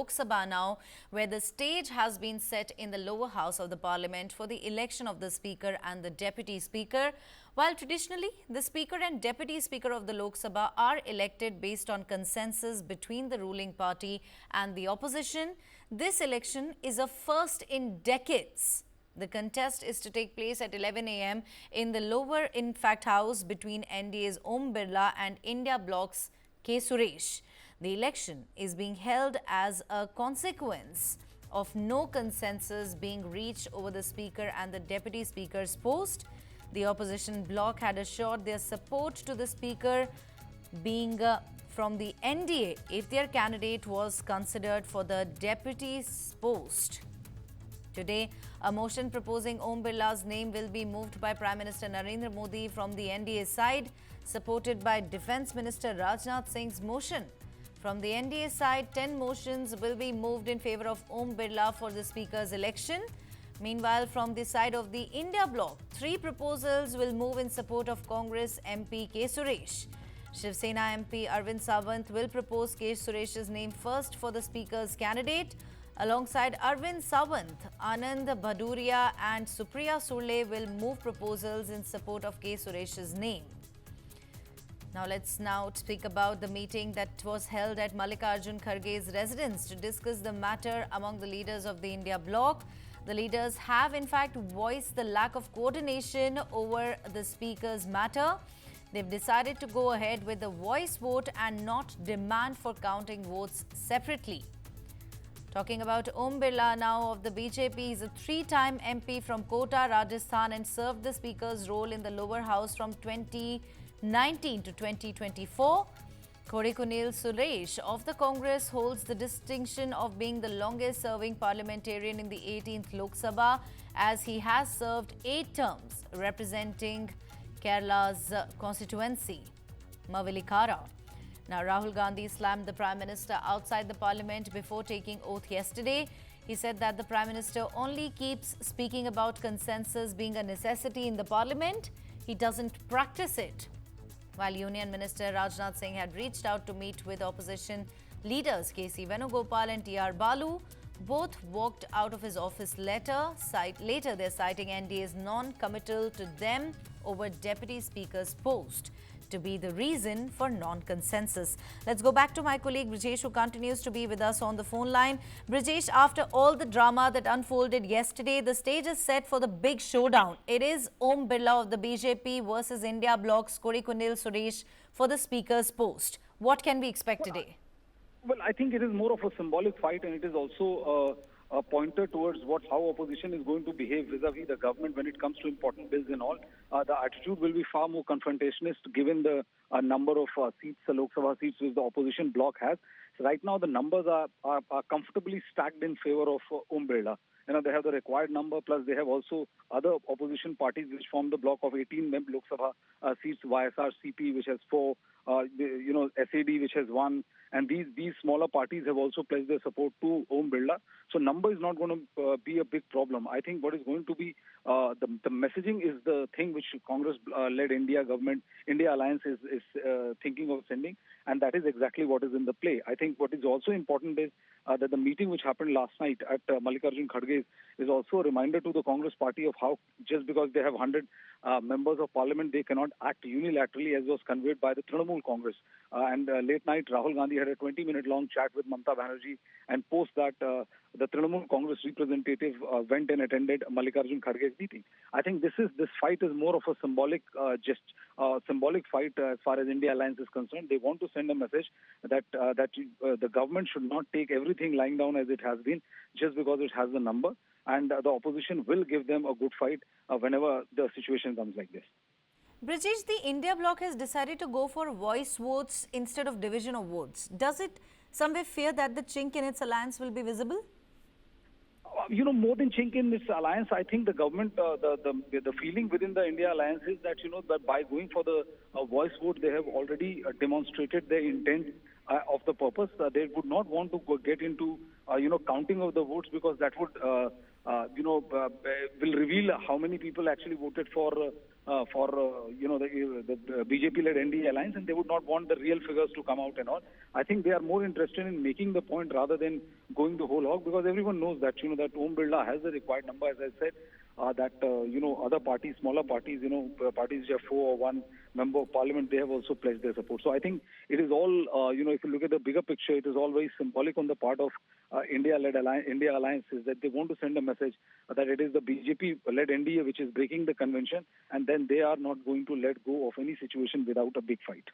Lok Sabha now, where the stage has been set in the lower house of the parliament for the election of the speaker and the deputy speaker. While traditionally, the speaker and deputy speaker of the Lok Sabha are elected based on consensus between the ruling party and the opposition, this election is a first in decades. The contest is to take place at 11 a.m. in the lower house between NDA's Om Birla and India Bloc's K Suresh. The election is being held as a consequence of no consensus being reached over the speaker and the deputy speaker's post. The opposition bloc had assured their support to the speaker being from the NDA if their candidate was considered for the deputy's post. Today, a motion proposing Om Birla's name will be moved by Prime Minister Narendra Modi from the NDA side, supported by Defence Minister Rajnath Singh's motion. From the NDA side, 10 motions will be moved in favour of Om Birla for the Speaker's election. Meanwhile, from the side of the India Bloc, 3 proposals will move in support of Congress MP K Suresh. Shiv Sena MP Arvind Sawant will propose K Suresh's name first for the Speaker's candidate. Alongside Arvind Sawant, Anand Bhadauria and Supriya Sule will move proposals in support of K Suresh's name. Now let's speak about the meeting that was held at Mallikarjun Kharge's residence to discuss the matter among the leaders of the India Bloc. The leaders have in fact voiced the lack of coordination over the speaker's matter. They've decided to go ahead with the voice vote and not demand for counting votes separately. Talking about Om Birla now of the BJP, he's a 3-time MP from Kota, Rajasthan and served the speaker's role in the lower house from 2019 to 2024. Kodikunnil Suresh of the Congress holds the distinction of being the longest serving parliamentarian in the 18th Lok Sabha, as he has served 8 terms representing Kerala's constituency, Mavelikara. Now, Rahul Gandhi slammed the Prime Minister outside the Parliament before taking oath yesterday. He said that the Prime Minister only keeps speaking about consensus being a necessity in the Parliament. He doesn't practice it. While Union Minister Rajnath Singh had reached out to meet with opposition leaders K.C. Venugopal and T.R. Balu, both walked out of his office later. They're citing NDA's non-committal to them over Deputy Speaker's post to be the reason for non-consensus. Let's go back to my colleague Brijesh, who continues to be with us on the phone line. Brijesh, after all the drama that unfolded yesterday, the stage is set for the big showdown. It is Om Birla of the BJP versus India Bloc's Kodikunnil Suresh for the Speaker's post. What can we expect today? Well, I think it is more of a symbolic fight, and it is also a pointer towards how opposition is going to behave vis-a-vis the government when it comes to important bills and all. The attitude will be far more confrontationist given the number of seats, the Lok Sabha seats which the opposition bloc has. So right now, the numbers are comfortably stacked in favor of Om Birla. They have the required number, plus they have also other opposition parties which form the bloc of 18 Lok Sabha seats, YSR CP which has 4, SAD which has 1, and these smaller parties have also pledged their support to Om Birla. So number is not going to be a big problem. I think what is going to be the messaging is the thing which Congress-led India Alliance is thinking of sending, and that is exactly what is in the play. I think what is also important is that the meeting which happened last night at Mallikarjun Kharge is also a reminder to the Congress party of how just because they have 100 members of parliament, they cannot act unilaterally, as was conveyed by the Trinamool Congress. And late night, Rahul Gandhi had a 20-minute long chat with Mamata Banerjee, and post that the Trinamool Congress representative went and attended Mallikarjun Kharge's meeting. I think this fight is more of a symbolic fight as far as India Alliance is concerned. They want to send a message that the government should not take everything lying down as it has been just because it has the number, and the opposition will give them a good fight whenever the situation comes like this. Brijesh, the India Bloc has decided to go for voice votes instead of division of votes. Does it somewhere fear that the chink in its alliance will be visible? More than chink in its alliance, I think the government, the feeling within the India Alliance is that, that by going for the voice vote, they have already demonstrated their intent of the purpose. They would not want to get into counting of the votes, because that would will reveal how many people actually voted for the BJP-led NDA alliance, and they would not want the real figures to come out and all. I think they are more interested in making the point rather than going the whole hog, because everyone knows that that Om Birla has the required number, as I said. That other parties, smaller parties, parties which have 4 or 1 member of parliament, they have also pledged their support. So I think it is all, if you look at the bigger picture, it is all very symbolic on the part of India alliances, that they want to send a message that it is the BJP-led NDA which is breaking the convention, and then they are not going to let go of any situation without a big fight.